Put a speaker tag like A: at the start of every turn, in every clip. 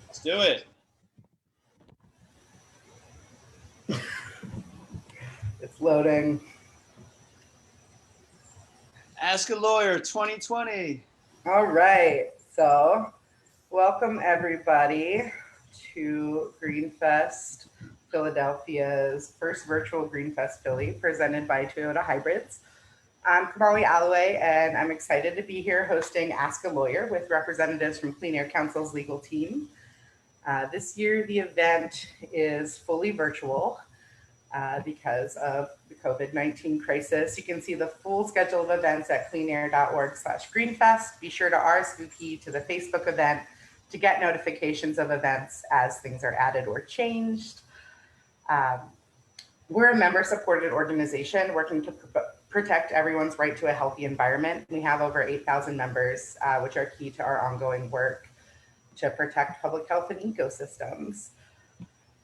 A: Let's do it.
B: It's loading.
A: Ask a Lawyer 2020.
B: All right, so welcome everybody to Greenfest, Philadelphia's first virtual Greenfest Philly, presented by Toyota Hybrids. I'm Kamali Alloway, and I'm excited to be here hosting Ask a Lawyer with representatives from Clean Air Council's legal team. This year, the event is fully virtual because of the COVID-19 crisis. You can see the full schedule of events at cleanair.org/Greenfest. Be sure to RSVP to the Facebook event to get notifications of events as things are added or changed. We're a member-supported organization working to protect everyone's right to a healthy environment. We have over 8,000 members, which are key to our ongoing work to protect public health and ecosystems.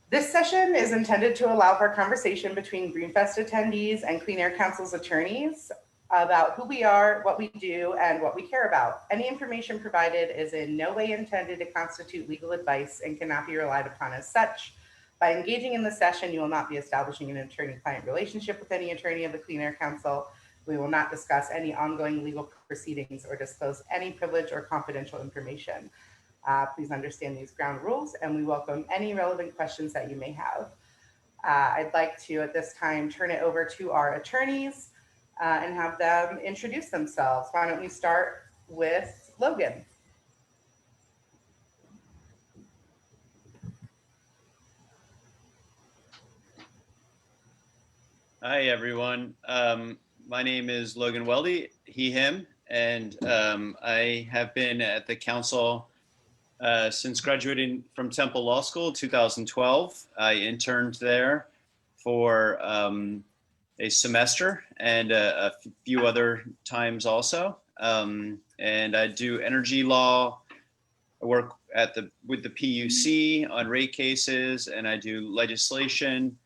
B: This session is intended to allow for conversation between Greenfest attendees and Clean Air Council's attorneys about who we are, what we do, and what we care about. Any information provided is in no way intended to constitute legal advice and cannot be relied upon as such. By engaging in the session, you will not be establishing an attorney-client relationship with any attorney of the Clean Air Council. We will not discuss any ongoing legal proceedings or disclose any privileged or confidential information. Please understand these ground rules, and we welcome any relevant questions that you may have. I'd like to, at this time, turn it over to our attorneys and have them introduce themselves. Why don't we start with Logan?
A: Hi, everyone. My name is Logan Weldy, he, him, and I have been at the council since graduating from Temple Law School in 2012. I interned there for a semester and a few other times also. And I do energy law. I work with the PUC on rate cases, and I do legislation.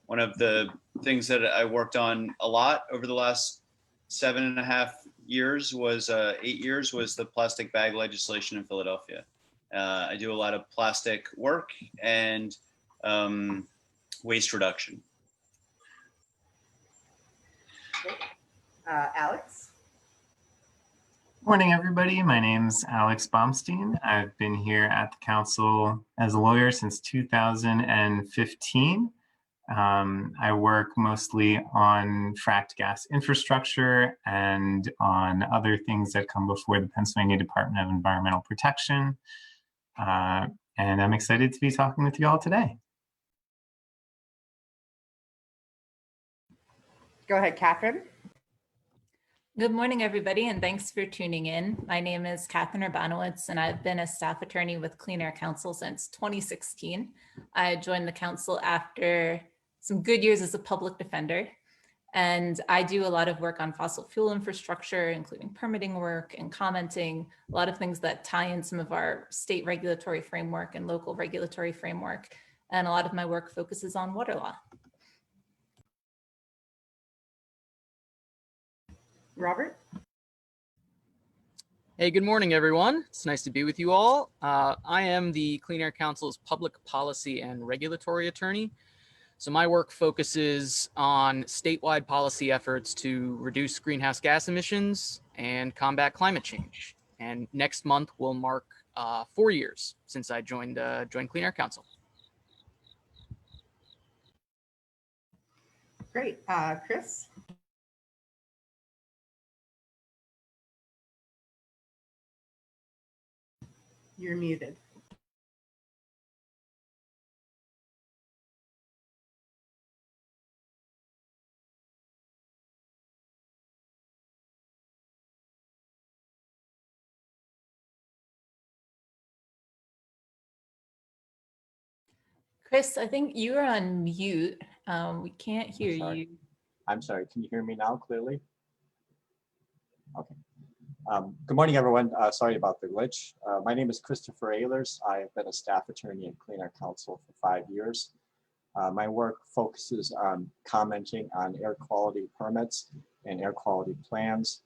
A: One of the things that I worked on a lot over the last 7.5 years was 8 years was the plastic bag legislation in Philadelphia. I do a lot of plastic work and waste reduction.
B: Alex?
C: Morning, everybody. My name's Alex Baumstein. I've been here at the council as a lawyer since 2015. I work mostly on fracked gas infrastructure and on other things that come before the Pennsylvania Department of Environmental Protection. And I'm excited to be talking with you all today.
B: Go ahead, Catherine.
D: Good morning, everybody, and thanks for tuning in. My name is Catherine Urbanowitz, and I've been a staff attorney with Clean Air Council since 2016. I joined the council after some good years as a public defender, and I do a lot of work on fossil fuel infrastructure, including permitting work and commenting, a lot of things that tie in some of our state regulatory framework and local regulatory framework, and a lot of my work focuses on water law.
B: Robert?
E: Hey, good morning, everyone. It's nice to be with you all. I am the Clean Air Council's public policy and regulatory attorney. So my work focuses on statewide policy efforts to reduce greenhouse gas emissions and combat climate change. And next month will mark 4 years since I joined Clean Air Council.
B: Great. Chris? You're muted.
D: Chris, I think you're on mute. We can't hear you.
F: I'm sorry, can you hear me now clearly? Okay. Good morning, everyone. Sorry about the glitch. My name is Christopher Ehlers. I have been a staff attorney at Clean Air Council for 5 years. My work focuses on commenting on air quality permits and air quality plans.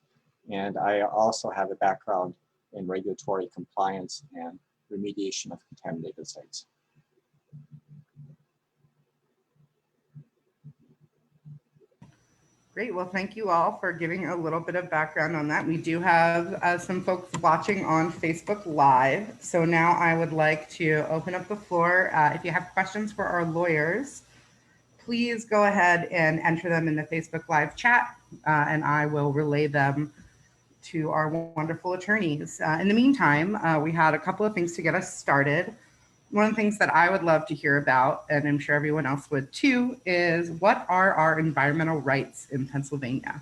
F: And I also have a background in regulatory compliance and remediation of contaminated sites.
B: Great. Well, thank you all for giving a little bit of background on that. We do have some folks watching on Facebook Live. So now I would like to open up the floor. If you have questions for our lawyers, please go ahead and enter them in the Facebook Live chat, and I will relay them to our wonderful attorneys. In the meantime, we had a couple of things to get us started. One of the things that I would love to hear about, and I'm sure everyone else would too, is what are our environmental rights in Pennsylvania?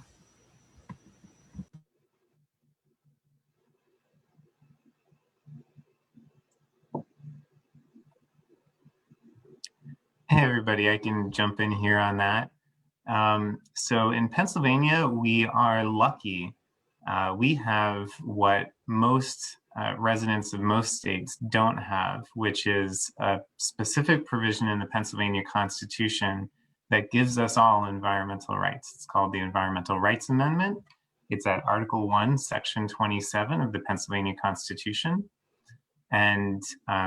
C: Hey, everybody, I can jump in here on that. So in Pennsylvania, we are lucky. We have what most residents of most states don't have, which is a specific provision in the Pennsylvania Constitution that gives us all environmental rights. It's called the Environmental Rights Amendment. It's at Article 1, Section 27 of the Pennsylvania Constitution. And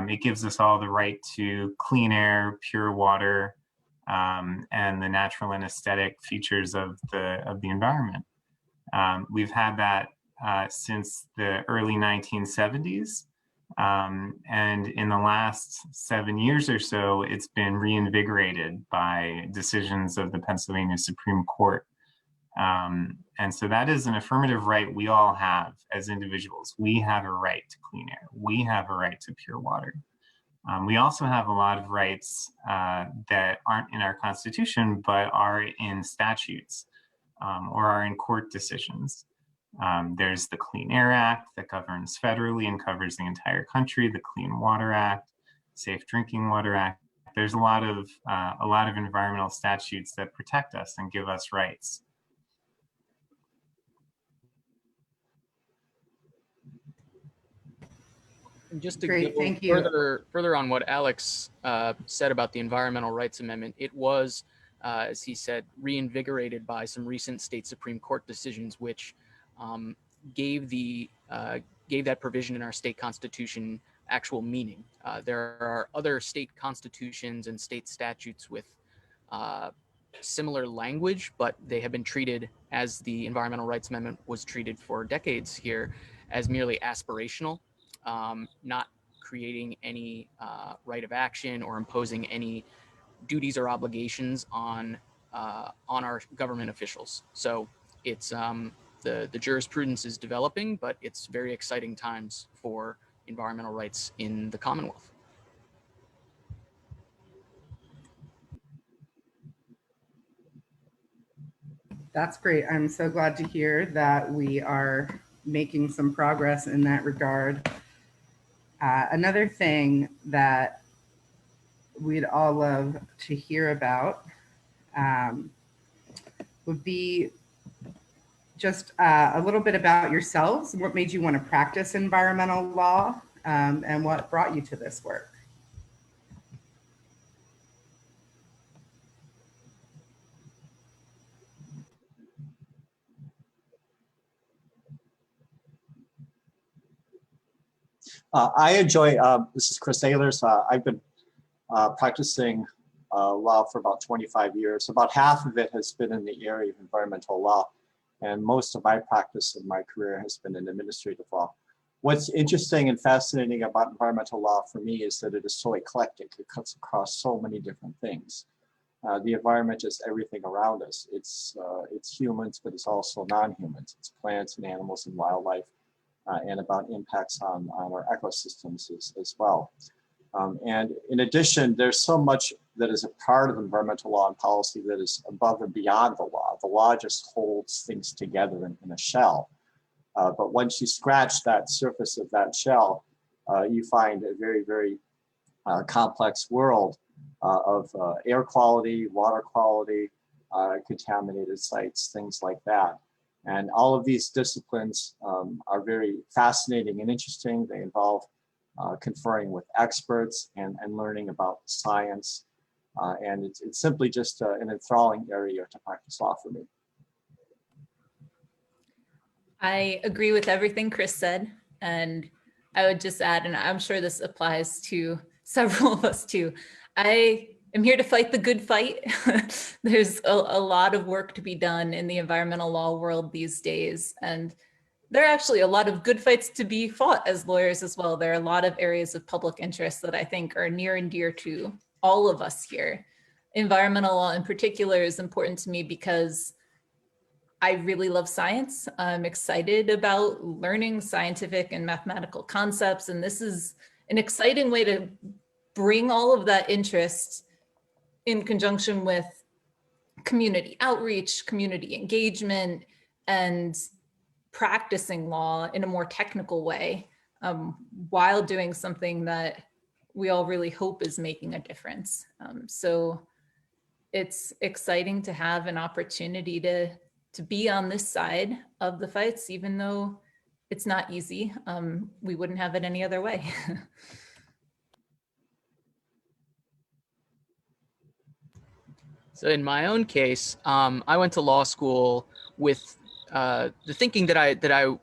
C: it gives us all the right to clean air, pure water, and the natural and aesthetic features of the environment. We've had that since the early 1970s. And in the last 7 years or so, it's been reinvigorated by decisions of the Pennsylvania Supreme Court. And so that is an affirmative right we all have as individuals. We have a right to clean air. We have a right to pure water. We also have a lot of rights that aren't in our Constitution, but are in statutes or are in court decisions. There's the Clean Air Act that governs federally and covers the entire country, the Clean Water Act, Safe Drinking Water Act. There's a lot of environmental statutes that protect us and give us rights.
E: And just to
B: Great,
E: go
B: thank you.
E: further on what Alex said about the Environmental Rights Amendment, it was, as he said, reinvigorated by some recent state Supreme Court decisions, which gave that provision in our state constitution actual meaning. There are other state constitutions and state statutes with similar language, but they have been treated, as the Environmental Rights Amendment was treated for decades here, as merely aspirational. Not creating any right of action or imposing any duties or obligations on our government officials. So it's the jurisprudence is developing, but it's very exciting times for environmental rights in the Commonwealth.
B: That's great. I'm so glad to hear that we are making some progress in that regard. Another thing that we'd all love to hear about would be just a little bit about yourselves. What made you want to practice environmental law, and what brought you to this work?
F: I enjoy, this is Chris Ehlers. I've been practicing law for about 25 years. About half of it has been in the area of environmental law, and most of my practice in my career has been in administrative law. What's interesting and fascinating about environmental law for me is that it is so eclectic. It cuts across so many different things. The environment is everything around us. It's humans, but it's also non-humans. It's plants and animals and wildlife, and about impacts on our ecosystems as well. And in addition, there's so much that is a part of environmental law and policy that is above and beyond the law. The law just holds things together in a shell. But once you scratch that surface of that shell, you find a very, very complex world of air quality, water quality, contaminated sites, things like that. And all of these disciplines are very fascinating and interesting. They involve conferring with experts and learning about science. And it's simply just an enthralling area to practice law for me.
D: I agree with everything Chris said. And I would just add, and I'm sure this applies to several of us too, I am here to fight the good fight. There's a lot of work to be done in the environmental law world these days. And there are actually a lot of good fights to be fought as lawyers as well. There are a lot of areas of public interest that I think are near and dear to all of us here. Environmental law in particular is important to me because I really love science. I'm excited about learning scientific and mathematical concepts. And this is an exciting way to bring all of that interest in conjunction with community outreach, community engagement, and practicing law in a more technical way, while doing something that we all really hope is making a difference. So it's exciting to have an opportunity to be on this side of the fights, even though it's not easy. We wouldn't have it any other way.
E: So in my own case, I went to law school with the thinking that I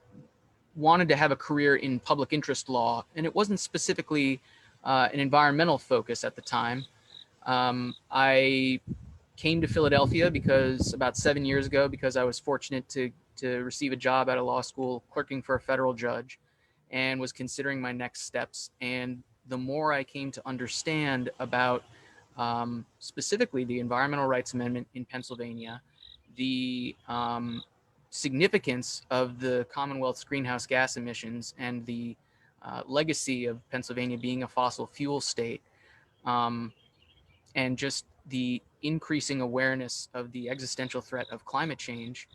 E: wanted to have a career in public interest law, and it wasn't specifically an environmental focus at the time. I came to Philadelphia because about 7 years ago, because I was fortunate to receive a job at a law school clerking for a federal judge, and was considering my next steps. And the more I came to understand about specifically the Environmental Rights Amendment in Pennsylvania, the significance of the Commonwealth's greenhouse gas emissions, and the legacy of Pennsylvania being a fossil fuel state, and just the increasing awareness of the existential threat of climate change,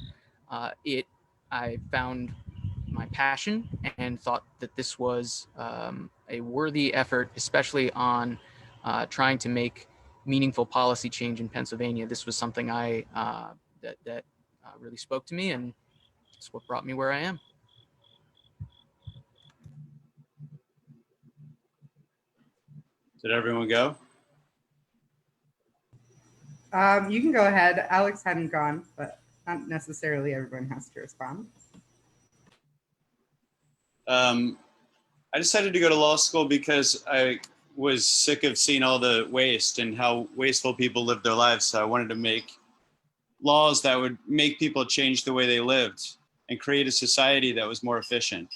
E: I found my passion and thought that this was a worthy effort, especially on trying to make meaningful policy change in Pennsylvania. This was something that really spoke to me, and it's what brought me where I am.
A: Did everyone go?
B: You can go ahead. Alex hadn't gone, but not necessarily everyone has to respond.
A: I decided to go to law school because I was sick of seeing all the waste and how wasteful people live their lives. So I wanted to make laws that would make people change the way they lived and create a society that was more efficient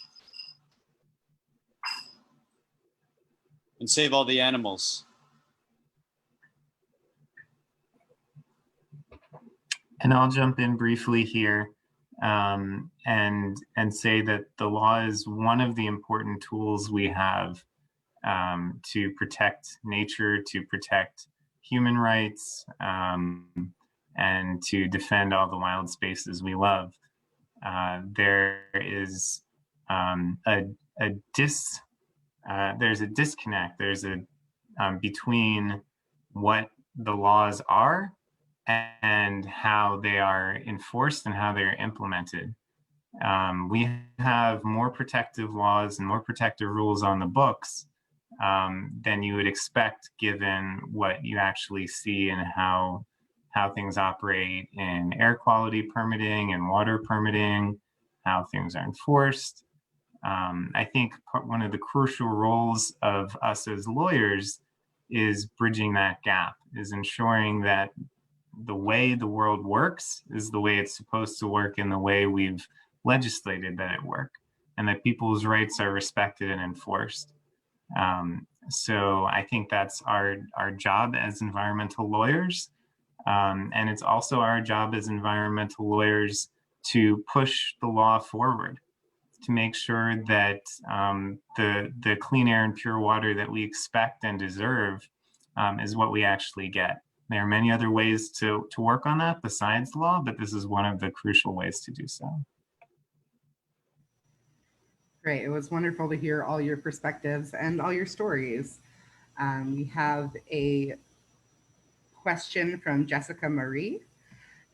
A: and save all the animals.
C: And I'll jump in briefly here and say that the law is one of the important tools we have to protect nature, to protect human rights, and to defend all the wild spaces we love. There is there's a disconnect. There's a between what the laws are and how they are enforced and how they're implemented. We have more protective laws and more protective rules on the books than you would expect, given what you actually see and how things operate in air quality permitting and water permitting, how things are enforced. I think one of the crucial roles of us as lawyers is bridging that gap, is ensuring that the way the world works is the way it's supposed to work and the way we've legislated that it work, and that people's rights are respected and enforced. So I think that's our job as environmental lawyers. And it's also our job as environmental lawyers to push the law forward, to make sure that the clean air and pure water that we expect and deserve is what we actually get. There are many other ways to work on that besides law, but this is one of the crucial ways to do so.
B: Great. It was wonderful to hear all your perspectives and all your stories. We have a question from Jessica Marie.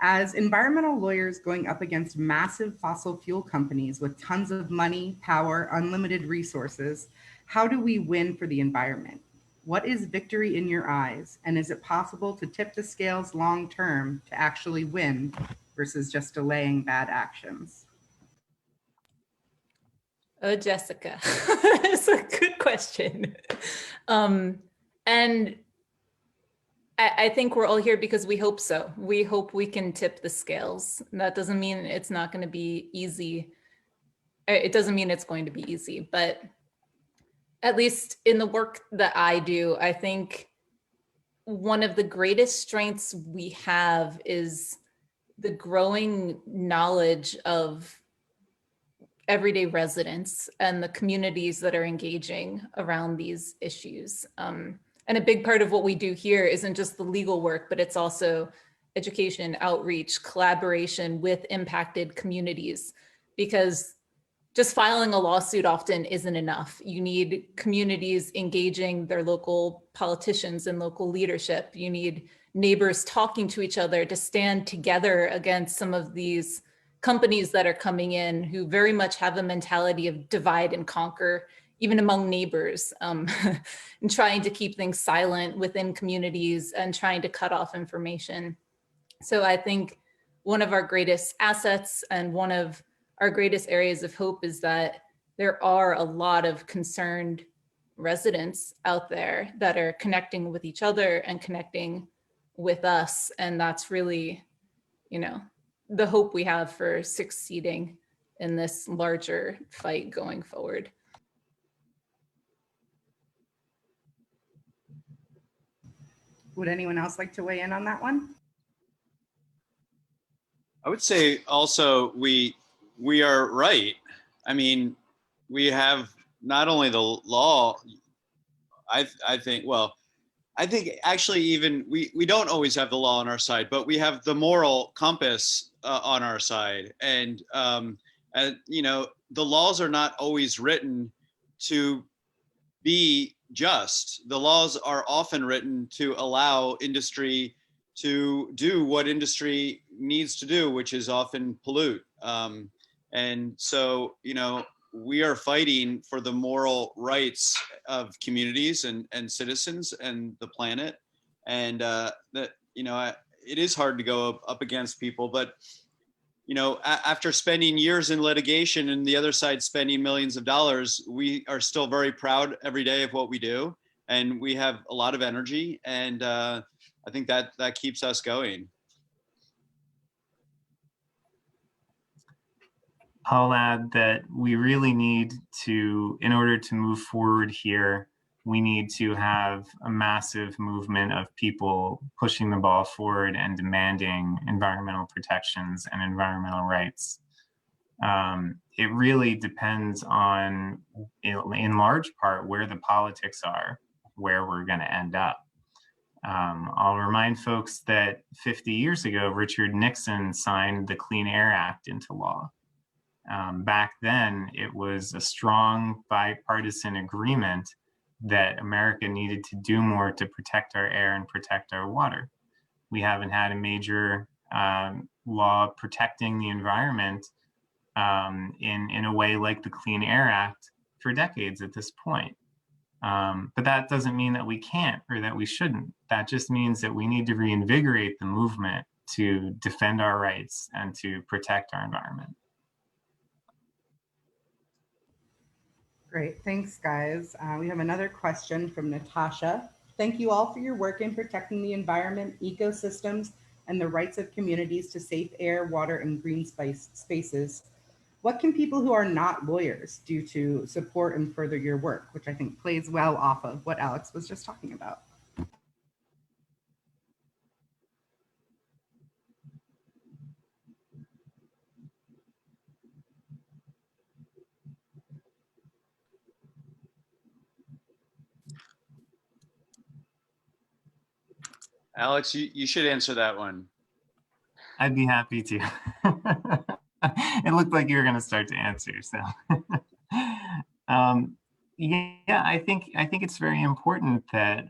B: As environmental lawyers going up against massive fossil fuel companies with tons of money, power, unlimited resources, how do we win for the environment? What is victory in your eyes? And is it possible to tip the scales long term to actually win versus just delaying bad actions?
D: Oh, Jessica, that's a good question. And I think we're all here because we hope so. We hope we can tip the scales. That doesn't mean it's not going to be easy. It doesn't mean it's going to be easy, but at least in the work that I do, I think one of the greatest strengths we have is the growing knowledge of everyday residents and the communities that are engaging around these issues. And a big part of what we do here isn't just the legal work, but it's also education, outreach, collaboration with impacted communities, because just filing a lawsuit often isn't enough. You need communities engaging their local politicians and local leadership. You need neighbors talking to each other to stand together against some of these companies that are coming in who very much have a mentality of divide and conquer, even among neighbors, and trying to keep things silent within communities and trying to cut off information. So I think one of our greatest assets and one of our greatest areas of hope is that there are a lot of concerned residents out there that are connecting with each other and connecting with us. And that's really, the hope we have for succeeding in this larger fight going forward.
B: Would anyone else like to weigh in on that one?
A: I would say also we are right. I mean, we have not only the law, I think actually even we don't always have the law on our side, but we have the moral compass on our side. And, the laws are not always written to be just. The laws are often written to allow industry to do what industry needs to do, which is often pollute. And so, we are fighting for the moral rights of communities and citizens and the planet. And it is hard to go up against people, but after spending years in litigation and the other side spending millions of dollars, we are still very proud every day of what we do. And we have a lot of energy. And I think that keeps us going.
C: I'll add that we really need to, in order to move forward here, we need to have a massive movement of people pushing the ball forward and demanding environmental protections and environmental rights. It really depends on, in large part, where the politics are, where we're going to end up. I'll remind folks that 50 years ago, Richard Nixon signed the Clean Air Act into law. Back then, it was a strong bipartisan agreement that America needed to do more to protect our air and protect our water. We haven't had a major law protecting the environment in a way like the Clean Air Act for decades at this point. But that doesn't mean that we can't or that we shouldn't. That just means that we need to reinvigorate the movement to defend our rights and to protect our environment.
B: Great, thanks guys. We have another question from Natasha. Thank you all for your work in protecting the environment, ecosystems, and the rights of communities to safe air, water, and green spaces. What can people who are not lawyers do to support and further your work, which I think plays well off of what Alex was just talking about?
A: Alex, you should answer that one.
C: I'd be happy to. It looked like you were going to start to answer, so. Yeah, I think it's very important that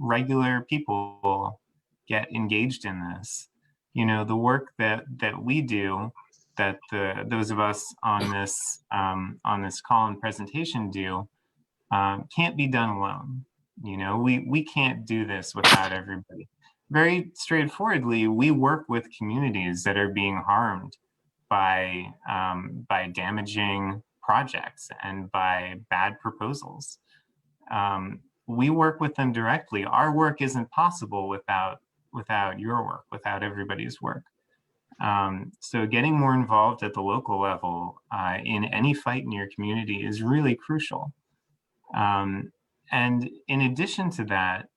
C: regular people get engaged in this. The work that we do, that those of us on this call and presentation do, can't be done alone. We can't do this without everybody. Very straightforwardly, we work with communities that are being harmed by damaging projects and by bad proposals. We work with them directly. Our work isn't possible without your work, without everybody's work. So getting more involved at the local level in any fight in your community is really crucial. And in addition to that,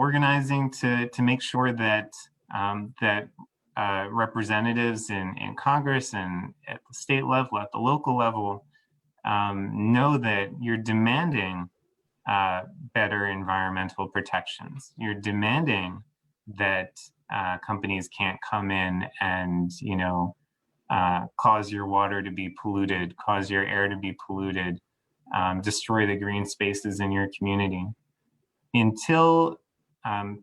C: organizing to make sure that representatives in Congress and at the state level, at the local level, know that you're demanding better environmental protections. You're demanding that companies can't come in and cause your water to be polluted, cause your air to be polluted, destroy the green spaces in your community. Until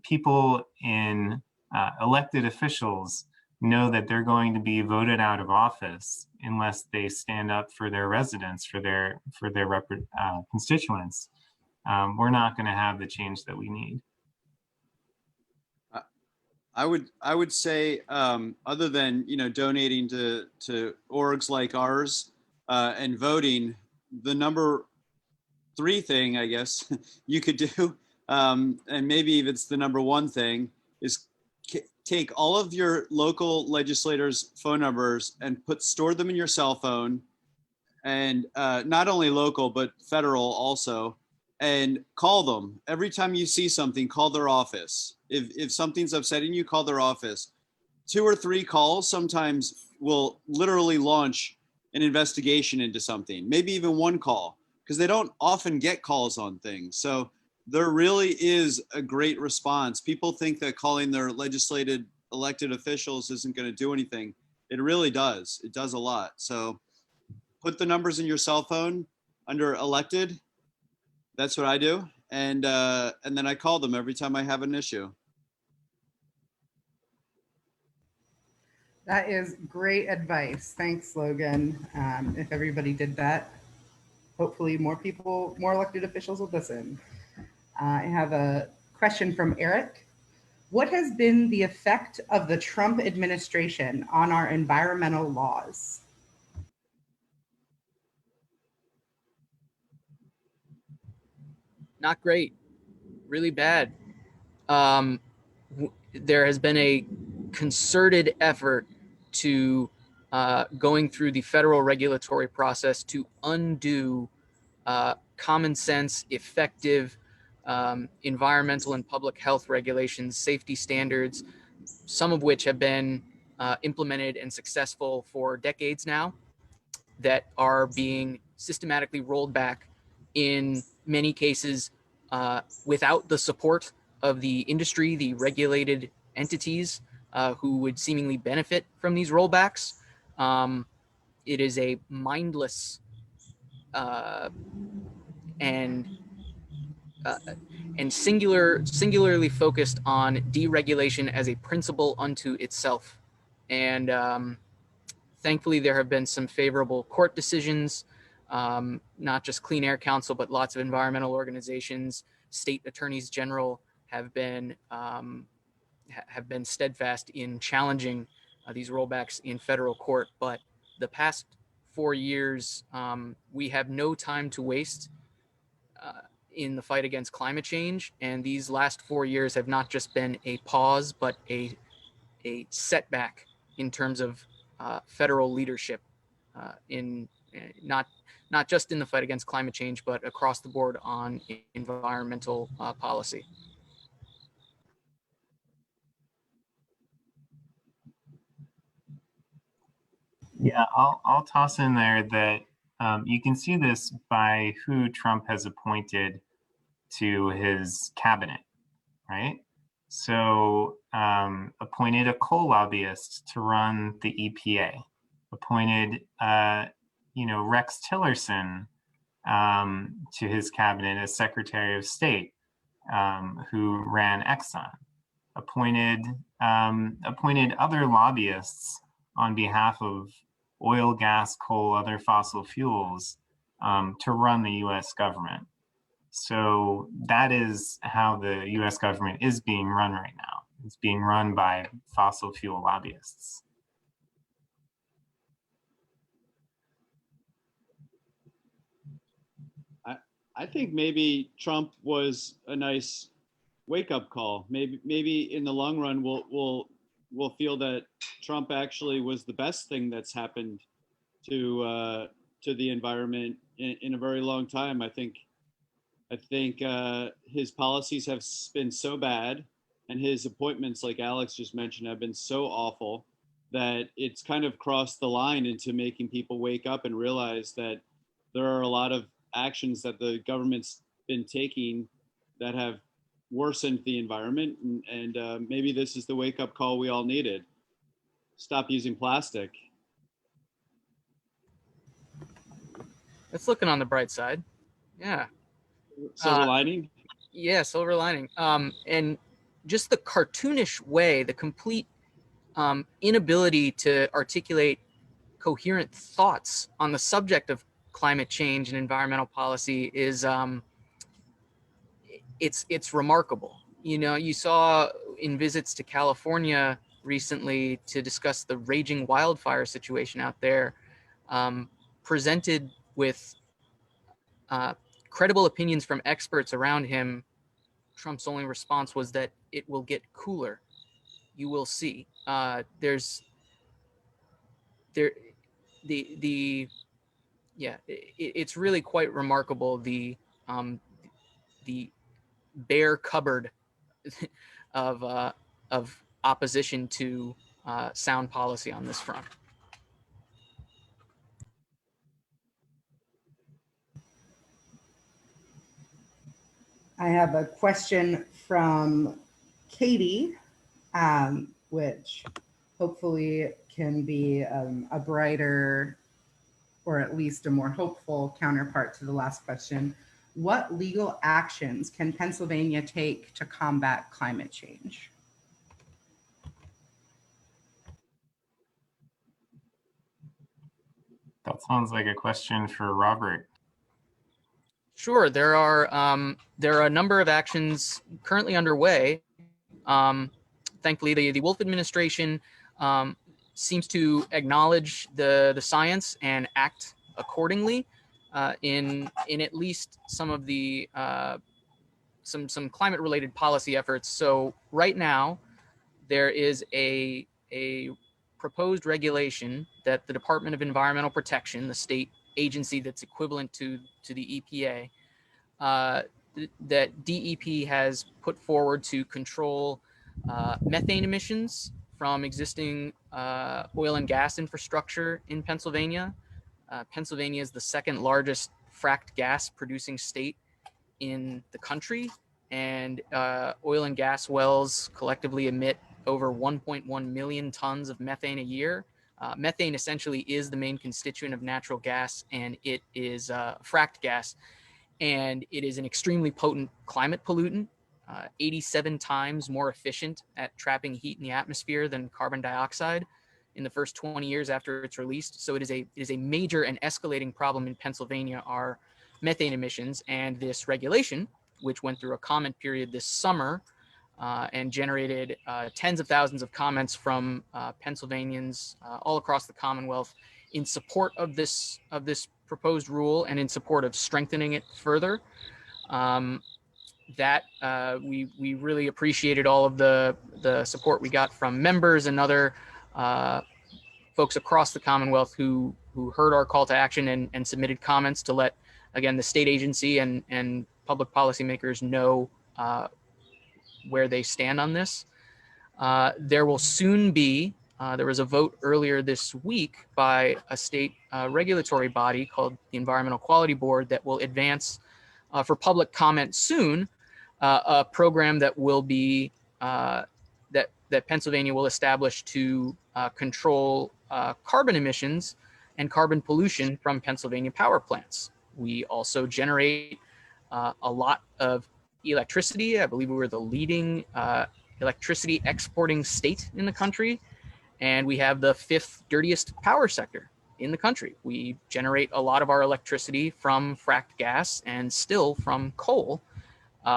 C: people in elected officials know that they're going to be voted out of office unless they stand up for their residents, for their constituents, we're not going to have the change that we need.
A: I would say, other than donating to orgs like ours and voting, the number 3 thing I guess you could do, and maybe if it's the number 1 thing, is take all of your local legislators' phone numbers and store them in your cell phone, and not only local but federal also, and call them every time you see something. Call their office. If something's upsetting you, call their office. 2 or 3 calls sometimes will literally launch an investigation into something, maybe even 1 call, because they don't often get calls on things. So there really is a great response. People think that calling their elected officials isn't going to do anything. It really does. It does a lot. So put the numbers in your cell phone under elected. That's what I do. And then I call them every time I have an issue.
B: That is great advice. Thanks, Logan. If everybody did that, hopefully more elected officials will listen. I have a question from Eric. What has been the effect of the Trump administration on our environmental laws?
E: Not great, really bad. There has been a concerted effort to going through the federal regulatory process to undo common sense, effective environmental and public health regulations, safety standards, some of which have been implemented and successful for decades now, that are being systematically rolled back, in many cases without the support of the industry, the regulated entities who would seemingly benefit from these rollbacks. It is a mindless and singularly focused on deregulation as a principle unto itself. And thankfully, there have been some favorable court decisions, not just Clean Air Council, but lots of environmental organizations, state attorneys general have been steadfast in challenging these rollbacks in federal court. But the past 4 years, we have no time to waste in the fight against climate change. And these last 4 years have not just been a pause, but a setback in terms of federal leadership in not just in the fight against climate change, but across the board on environmental policy.
C: Yeah, I'll toss in there that you can see this by who Trump has appointed to his cabinet, right? So appointed a coal lobbyist to run the EPA, appointed Rex Tillerson to his cabinet as Secretary of State, who ran Exxon, appointed other lobbyists on behalf of oil, gas, coal, other fossil fuels to run the US government. So that is how the US government is being run right now. It's being run by fossil fuel lobbyists.
A: I think maybe Trump was a nice wake-up call. Maybe in the long run, we'll feel that Trump actually was the best thing that's happened to the environment in a very long time. I think his policies have been so bad, and his appointments, like Alex just mentioned, have been so awful that it's kind of crossed the line into making people wake up and realize that there are a lot of actions that the government's been taking that have worsened the environment, and maybe this is the wake-up call we all needed. Stop using plastic.
E: That's looking on the bright side. Yeah.
A: Silver lining.
E: Yeah, silver lining. And just the cartoonish way, the complete inability to articulate coherent thoughts on the subject of climate change and environmental policy is it's remarkable. You know, you saw in visits to California recently to discuss the raging wildfire situation out there, presented with credible opinions from experts around him. Trump's only response was that it will get cooler. You will see. It's really quite remarkable, the bare cupboard of opposition to sound policy on this front.
B: I have a question from Katie, which hopefully can be a brighter, or at least a more hopeful counterpart to the last question. What legal actions can Pennsylvania take to combat climate change?
C: That sounds like a question for Robert.
E: Sure, there are a number of actions currently underway. Thankfully, the Wolf administration seems to acknowledge the science and act accordingly in at least some of the some climate related policy efforts. So right now, there is a proposed regulation that the Department of Environmental Protection, the state agency that's equivalent to the EPA, that DEP has put forward to control methane emissions from existing oil and gas infrastructure in Pennsylvania. Pennsylvania is the second largest fracked gas producing state in the country, and oil and gas wells collectively emit over 1.1 million tons of methane a year. Methane essentially is the main constituent of natural gas, and it is fracked gas, and it is an extremely potent climate pollutant, 87 times more efficient at trapping heat in the atmosphere than carbon dioxide in the first 20 years after it's released. So it is a major and escalating problem in Pennsylvania, are methane emissions, and this regulation, which went through a comment period this summer and generated tens of thousands of comments from Pennsylvanians all across the Commonwealth in support of this proposed rule and in support of strengthening it further. We really appreciated all of the support we got from members and other folks across the Commonwealth who heard our call to action and submitted comments to let, again, the state agency and public policymakers know where they stand on this. There will soon be, there was a vote earlier this week by a state regulatory body called the Environmental Quality Board that will advance for public comment soon a program that will be, that Pennsylvania will establish to control carbon emissions and carbon pollution from Pennsylvania power plants. We also generate a lot of electricity. I believe we were the leading electricity exporting state in the country, and we have the 5th dirtiest power sector in the country. We generate a lot of our electricity from fracked gas and still from coal.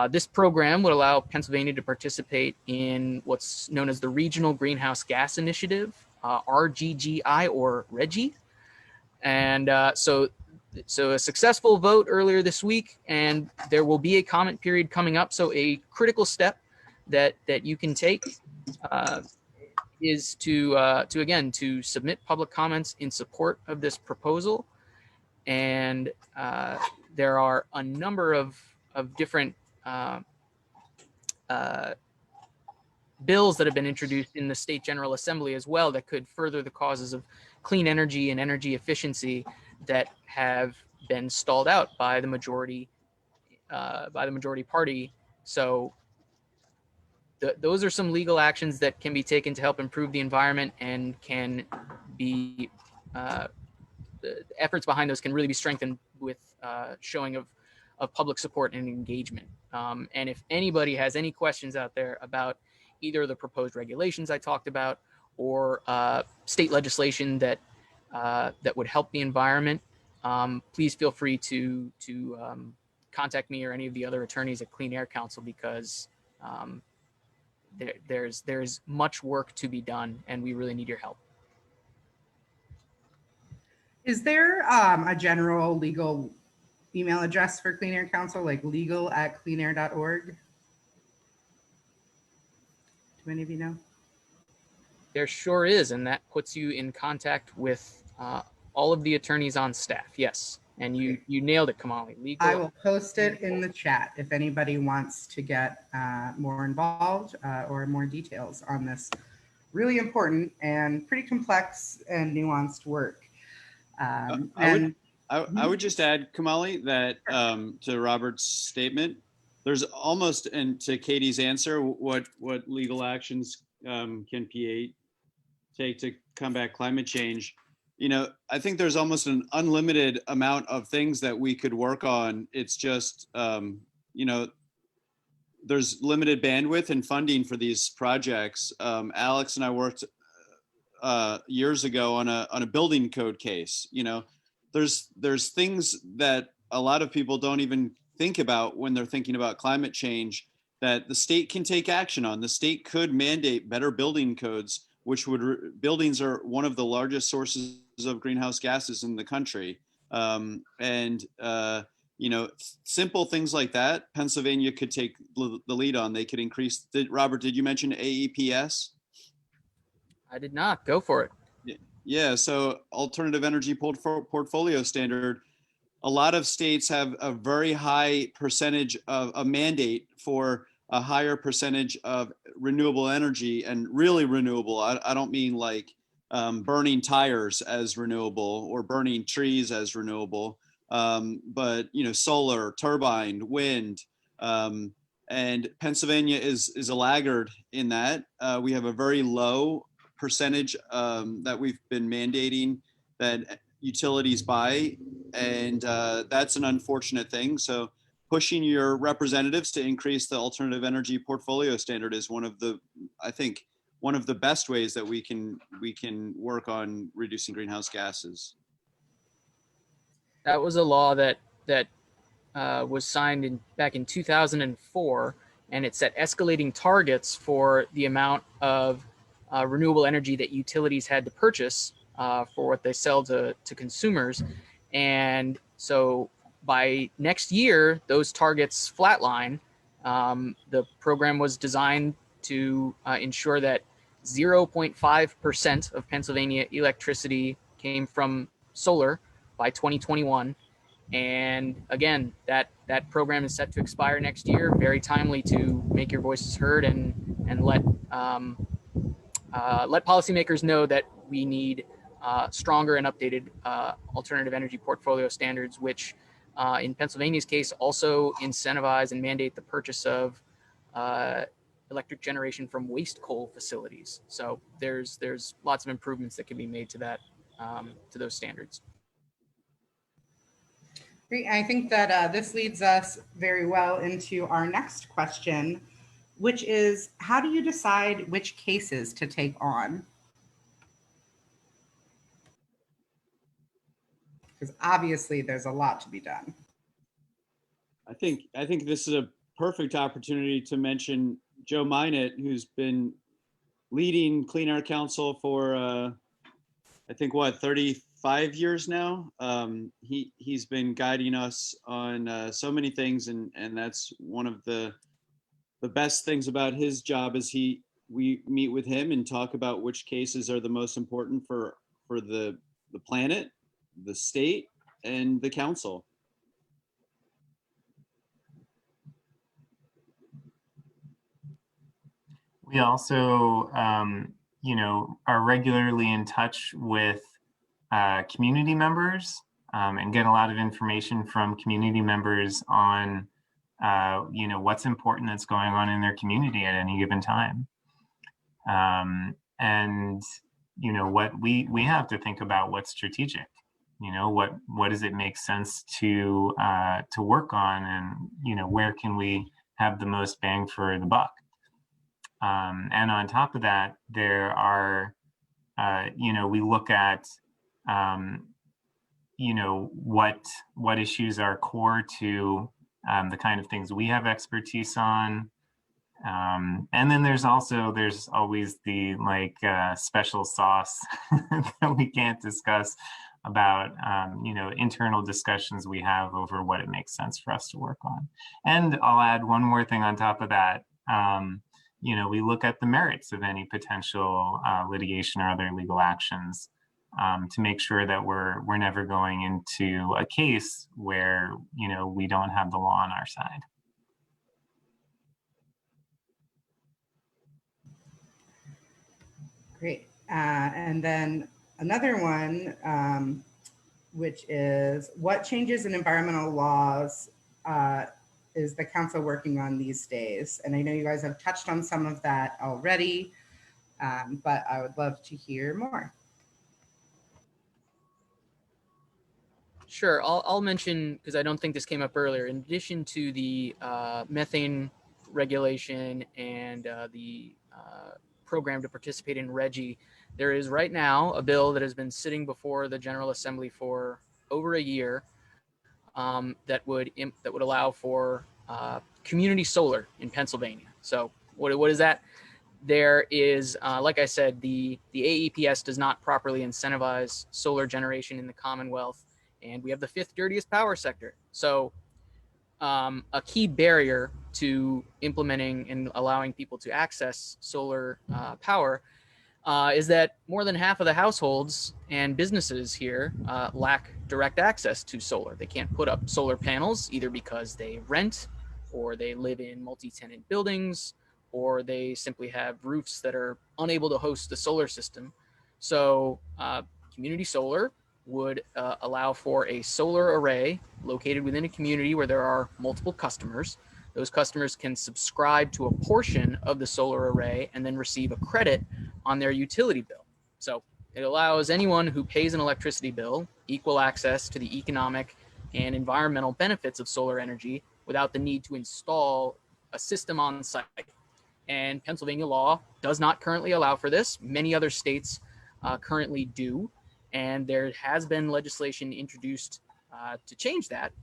E: This program would allow Pennsylvania to participate in what's known as the Regional Greenhouse Gas Initiative, RGGI or RGGI. And so So a successful vote earlier this week, and there will be a comment period coming up. So a critical step that you can take is to again to submit public comments in support of this proposal. And there are a number of different bills that have been introduced in the State General Assembly as well that could further the causes of clean energy and energy efficiency that have been stalled out by the majority party. So those are some legal actions that can be taken to help improve the environment, and can be the efforts behind those can really be strengthened with showing of public support and engagement. And if anybody has any questions out there about either the proposed regulations I talked about, or state legislation that would help the environment, please feel free to contact me or any of the other attorneys at Clean Air Council, because there's much work to be done, and we really need your help.
B: Is there a general legal email address for Clean Air Council, like legal@cleanair.org? Do any of you know?
E: There sure is, and that puts you in contact with all of the attorneys on staff. Yes, and you nailed it, Kamali. Legal.
B: I will post it in the chat if anybody wants to get more involved or more details on this really important and pretty complex and nuanced work.
A: I would just add, Kamali, that to Robert's statement, there's almost, and to Katie's answer, what legal actions can PA take to combat climate change? You know, I think there's almost an unlimited amount of things that we could work on. It's just, you know, there's limited bandwidth and funding for these projects. Alex and I worked years ago on a building code case. You know, there's things that a lot of people don't even think about when they're thinking about climate change that the state can take action on. The state could mandate better building codes, which would, buildings are one of the largest sources of greenhouse gases in the country. You know, simple things like that, Pennsylvania could take the lead on. They could increase, Robert, did you mention AEPS?
E: I did not. Go for it.
A: Yeah, so alternative energy portfolio standard. A lot of states have a very high percentage of a mandate for a higher percentage of renewable energy, and really renewable. I don't mean like burning tires as renewable or burning trees as renewable, but you know, solar, turbine, wind, and Pennsylvania is a laggard in that. We have a very low percentage that we've been mandating that utilities buy, and that's an unfortunate thing. So pushing your representatives to increase the alternative energy portfolio standard is one of the, I think, one of the best ways that we can work on reducing greenhouse gases.
E: That was a law that was signed back in 2004, and it set escalating targets for the amount of renewable energy that utilities had to purchase for what they sell to consumers. And so by next year, those targets flatline. The program was designed to ensure that 0.5% of Pennsylvania electricity came from solar by 2021. And again, that program is set to expire next year. Very timely to make your voices heard and let policymakers know that we need stronger and updated alternative energy portfolio standards, which in Pennsylvania's case also incentivize and mandate the purchase of electric generation from waste coal facilities. So there's lots of improvements that can be made to that, to those standards.
B: Great. I think that this leads us very well into our next question, which is, how do you decide which cases to take on? Because obviously there's a lot to be done.
A: I think this is a perfect opportunity to mention Joe Minot, who's been leading Clean Air Council for I think 30 5 years now. He's been guiding us on so many things, and that's one of the best things about his job is we meet with him and talk about which cases are the most important for the planet, the state, and the council.
C: We also, are regularly in touch with community members and get a lot of information from community members on, what's important that's going on in their community at any given time. And, what we have to think about what's strategic. What does it make sense to work on, and where can we have the most bang for the buck? And on top of that, there are, we look at, what issues are core to the kind of things we have expertise on. And then there's always the special sauce that we can't discuss about, internal discussions we have over what it makes sense for us to work on. And I'll add one more thing on top of that. We look at the merits of any potential litigation or other legal actions to make sure that we're never going into a case where, we don't have the law on our side.
B: Great. And then another one, which is what changes in environmental laws is the council working on these days? And I know you guys have touched on some of that already, but I would love to hear more.
E: Sure, I'll mention, because I don't think this came up earlier, in addition to the methane regulation and the program to participate in RGGI, there is right now a bill that has been sitting before the General Assembly for over a year that would allow for community solar in Pennsylvania. So what is that? There is, like I said, the AEPS does not properly incentivize solar generation in the Commonwealth, and we have the 5th dirtiest power sector. So a key barrier to implementing and allowing people to access solar power is that more than half of the households and businesses here lack direct access to solar. They can't put up solar panels either because they rent, or they live in multi-tenant buildings, or they simply have roofs that are unable to host a solar system. So community solar would allow for a solar array located within a community where there are multiple customers. Those customers can subscribe to a portion of the solar array and then receive a credit on their utility bill. So it allows anyone who pays an electricity bill equal access to the economic and environmental benefits of solar energy without the need to install a system on site. And Pennsylvania law does not currently allow for this. Many other states currently do. And there has been legislation introduced to change that.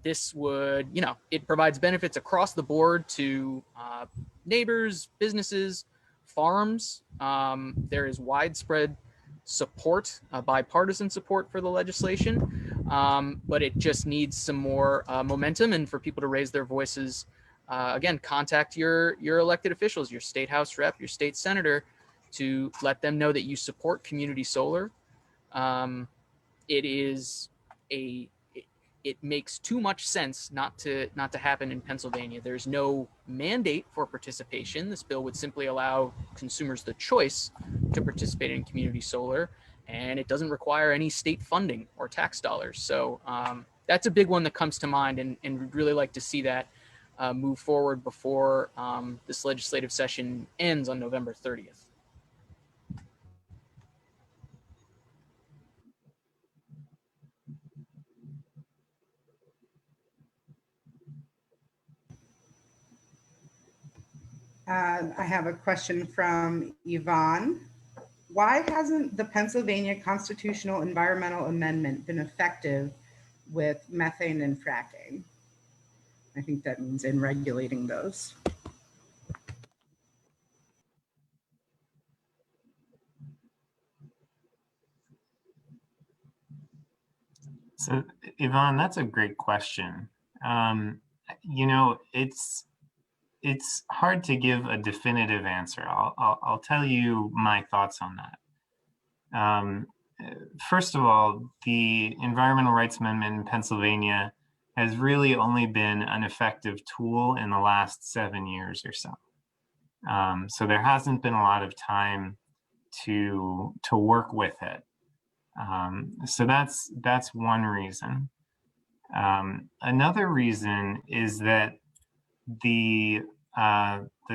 E: This would, it provides benefits across the board to neighbors, businesses, farms. There is widespread support, bipartisan support for the legislation, but it just needs some more momentum, and for people to raise their voices. Again, contact your elected officials, your state house rep, your state senator, to let them know that you support community solar. It makes too much sense not to happen in Pennsylvania. There's no mandate for participation. This bill would simply allow consumers the choice to participate in community solar, and it doesn't require any state funding or tax dollars. So that's a big one that comes to mind, and we'd really like to see that move forward before this legislative session ends on November 30th.
B: I have a question from Yvonne. Why hasn't the Pennsylvania Constitutional Environmental Amendment been effective with methane and fracking? I think that means in regulating those.
C: So, Yvonne, that's a great question. You know, it's hard to give a definitive answer. I'll tell you my thoughts on that. First of all, the Environmental Rights Amendment in Pennsylvania has really only been an effective tool in the last 7 years or so. So there hasn't been a lot of time to work with it. So that's one reason. Another reason is that the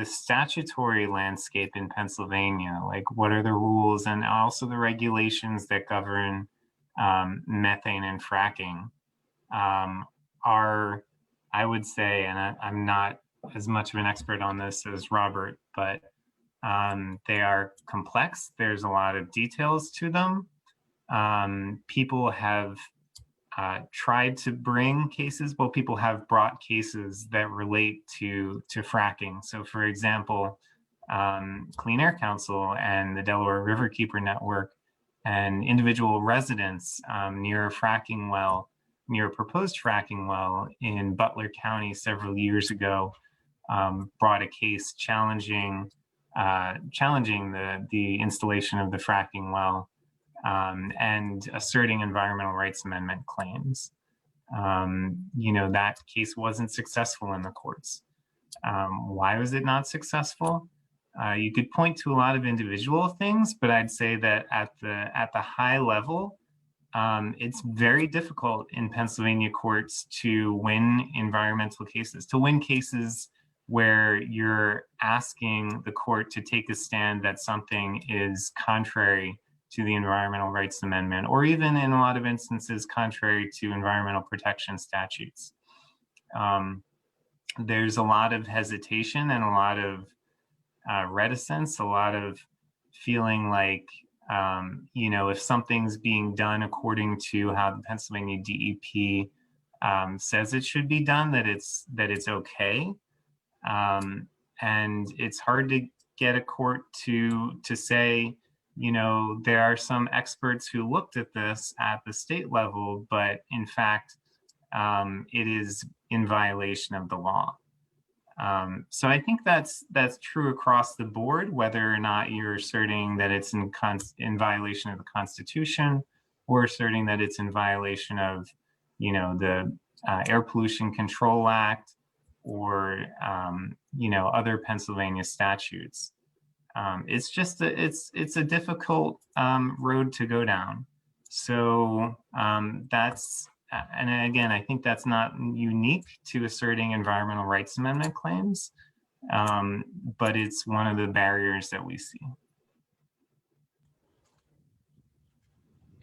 C: statutory landscape in Pennsylvania, like what are the rules and also the regulations that govern methane and fracking, are, I would say, and I'm not as much of an expert on this as Robert, but they are complex. There's a lot of details to them. People have tried to bring cases. Well, people have brought cases that relate to fracking. So, for example, Clean Air Council and the Delaware Riverkeeper Network and individual residents near a fracking well, near a proposed fracking well in Butler County several years ago, brought a case challenging the installation of the fracking well. And asserting environmental rights amendment claims. You know, that case wasn't successful in the courts. Why was it not successful? You could point to a lot of individual things, but I'd say that at the high level, it's very difficult in Pennsylvania courts to win environmental cases, to win cases where you're asking the court to take a stand that something is contrary to the Environmental Rights Amendment, or even in a lot of instances, contrary to environmental protection statutes. There's a lot of hesitation and a lot of reticence, a lot of feeling like, you know, if something's being done according to how the Pennsylvania DEP says it should be done, that it's okay. And it's hard to get a court to say, you know, there are some experts who looked at this at the state level, but in fact, it is in violation of the law. So I think that's true across the board, whether or not you're asserting that it's in violation of the Constitution, or asserting that it's in violation of, you know, the Air Pollution Control Act, or you know, other Pennsylvania statutes. It's just it's a difficult road to go down. So that's, and again, I think that's not unique to asserting environmental rights amendment claims, but it's one of the barriers that we see.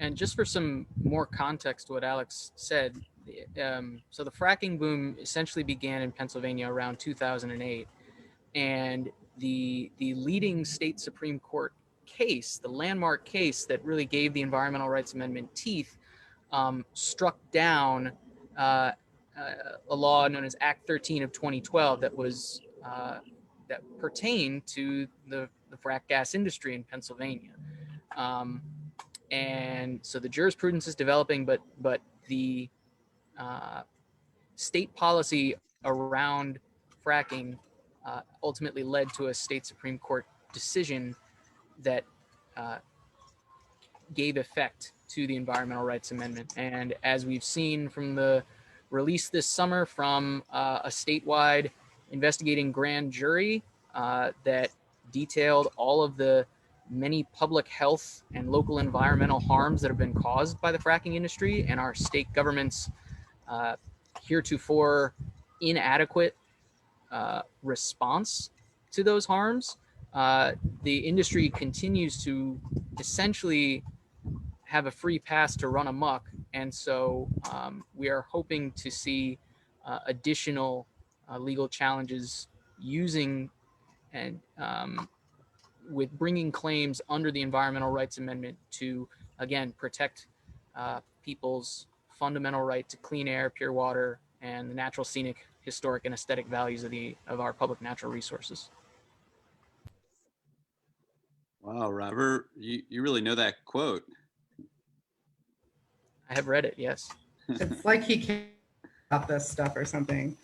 E: And just for some more context to what Alex said, so the fracking boom essentially began in Pennsylvania around 2008, and the leading state Supreme Court case, the landmark case that really gave the Environmental Rights Amendment teeth, struck down a law known as Act 13 of 2012 that was that pertained to the frack gas industry in Pennsylvania. And so the jurisprudence is developing, but the state policy around fracking ultimately led to a state Supreme Court decision that gave effect to the Environmental Rights Amendment. And as we've seen from the release this summer from a statewide investigating grand jury that detailed all of the many public health and local environmental harms that have been caused by the fracking industry, and our state government's heretofore inadequate response to those harms, the industry continues to essentially have a free pass to run amok. And so we are hoping to see additional legal challenges using and with bringing claims under the Environmental Rights Amendment to, again, protect people's fundamental right to clean air, pure water, and the natural, scenic, historic, and aesthetic values of our public natural resources.
G: Wow, Robert, you really know that quote.
E: I have read it, yes.
B: It's like he can't about this stuff or something.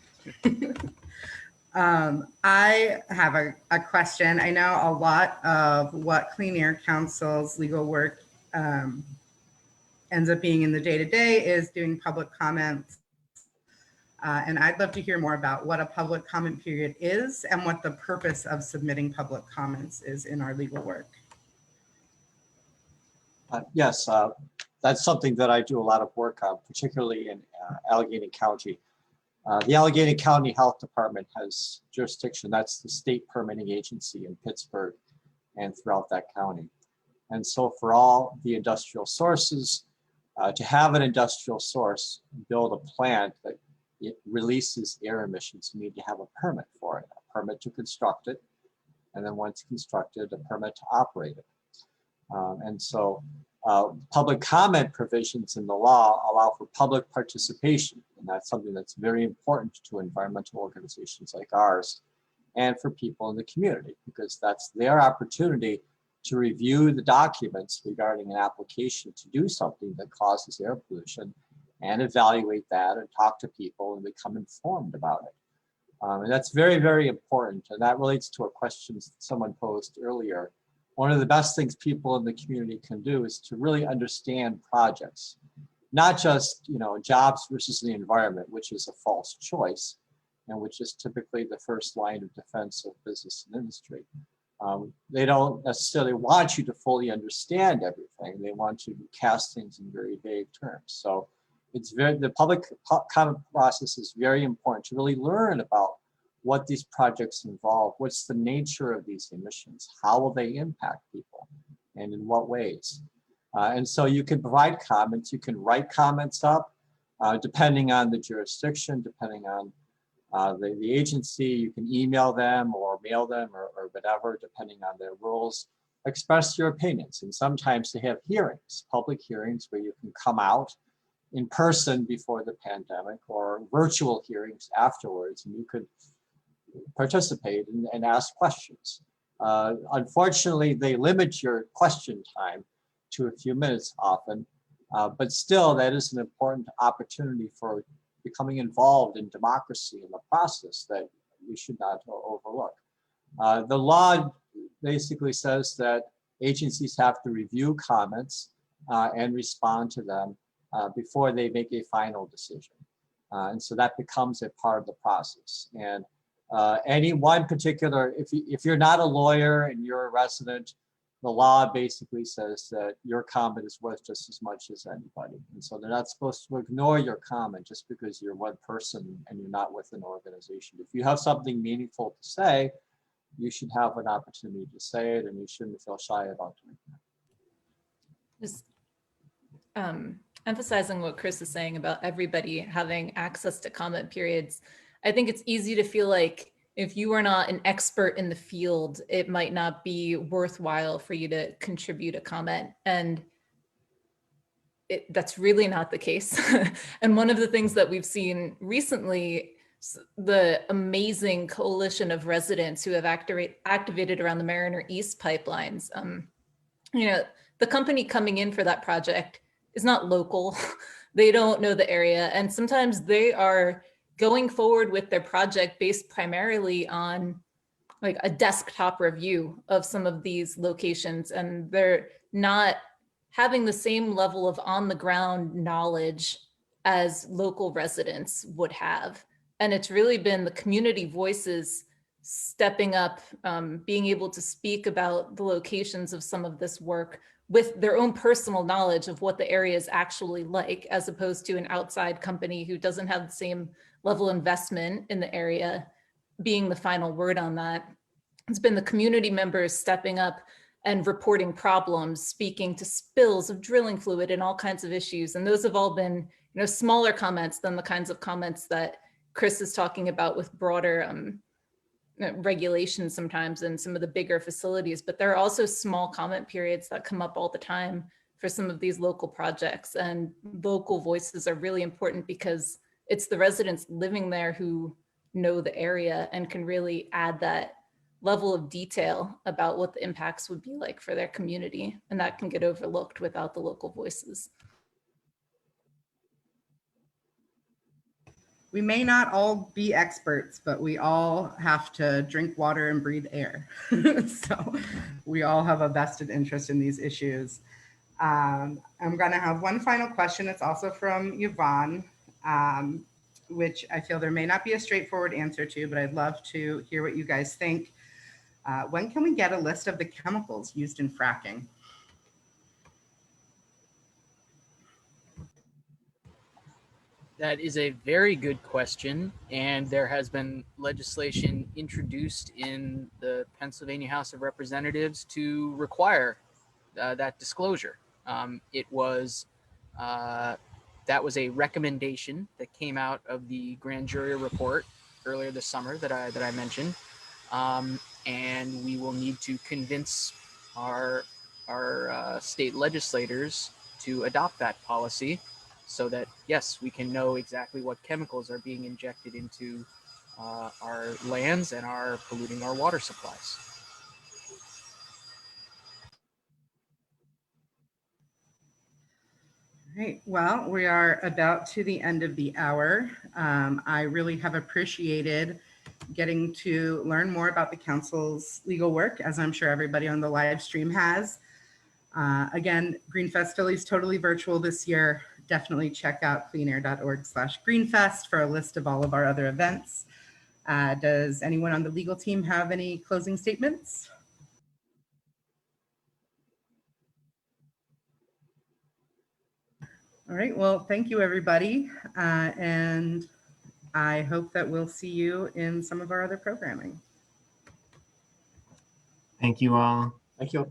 B: I have a question. I know a lot of what Clean Air Council's legal work ends up being in the day-to-day is doing public comments. And I'd love to hear more about what a public comment period is and what the purpose of submitting public comments is in our legal work.
F: Yes, that's something that I do a lot of work on, particularly in Allegheny County. The Allegheny County Health Department has jurisdiction. That's the state permitting agency in Pittsburgh and throughout that county. And so for all the industrial sources, to have an industrial source build a plant that it releases air emissions, you need to have a permit for it, a permit to construct it, and then once constructed, a permit to operate it. And so public comment provisions in the law allow for public participation, and that's something that's very important to environmental organizations like ours and for people in the community, because that's their opportunity to review the documents regarding an application to do something that causes air pollution and evaluate that and talk to people and become informed about it. And that's very, very important. And that relates to a question someone posed earlier. One of the best things people in the community can do is to really understand projects, not just, jobs versus the environment, which is a false choice, and which is typically the first line of defense of business and industry. They don't necessarily want you to fully understand everything. They want you to cast things in very vague terms. So the public comment process is very important to really learn about what these projects involve, what's the nature of these emissions, how will they impact people, and in what ways. And so you can provide comments, you can write comments up, depending on the jurisdiction, depending on the agency, you can email them or mail them or whatever, depending on their rules. Express your opinions, and sometimes they have hearings, public hearings, where you can come out in person before the pandemic or virtual hearings afterwards, and you could participate and ask questions. Unfortunately, they limit your question time to a few minutes often, but still that is an important opportunity for becoming involved in democracy in the process that we should not overlook. The law basically says that agencies have to review comments and respond to them before they make a final decision. And so that becomes a part of the process. And any one particular, if you're not a lawyer and you're a resident, the law basically says that your comment is worth just as much as anybody. And so they're not supposed to ignore your comment just because you're one person and you're not with an organization. If you have something meaningful to say, you should have an opportunity to say it, and you shouldn't feel shy about doing that.
D: Just emphasizing what Chris is saying about everybody having access to comment periods. I think it's easy to feel like if you are not an expert in the field, it might not be worthwhile for you to contribute a comment. And that's really not the case. And one of the things that we've seen recently, the amazing coalition of residents who have activated around the Mariner East pipelines. The company coming in for that project is not local. They don't know the area. And sometimes they are going forward with their project based primarily on like a desktop review of some of these locations, and they're not having the same level of on the ground knowledge as local residents would have. And it's really been the community voices stepping up, being able to speak about the locations of some of this work with their own personal knowledge of what the area is actually like, as opposed to an outside company who doesn't have the same level of investment in the area being the final word on that. It's been the community members stepping up and reporting problems, speaking to spills of drilling fluid and all kinds of issues. And those have all been, smaller comments than the kinds of comments that Chris is talking about with broader regulations sometimes in some of the bigger facilities. But there are also small comment periods that come up all the time for some of these local projects, and local voices are really important because it's the residents living there who know the area and can really add that level of detail about what the impacts would be like for their community. And that can get overlooked without the local voices.
B: we may not all be experts, but we all have to drink water and breathe air. So we all have a vested interest in these issues. I'm going to have one final question. It's also from Yvonne, which I feel there may not be a straightforward answer to, but I'd love to hear what you guys think. When can we get a list of the chemicals used in fracking?
E: That is a very good question, and there has been legislation introduced in the Pennsylvania House of Representatives to require that disclosure. That was a recommendation that came out of the grand jury report earlier this summer that I mentioned, and we will need to convince our state legislators to adopt that policy, so that yes, we can know exactly what chemicals are being injected into our lands and are polluting our water supplies.
B: Right. Well, we are about to the end of the hour. I really have appreciated getting to learn more about the council's legal work, as I'm sure everybody on the live stream has. Again, Greenfest Philly is totally virtual this year. Definitely check out cleanair.org/Greenfest for a list of all of our other events. Does anyone on the legal team have any closing statements? All right, well, thank you, everybody. And I hope that we'll see you in some of our other programming.
C: Thank you all.
F: Thank you.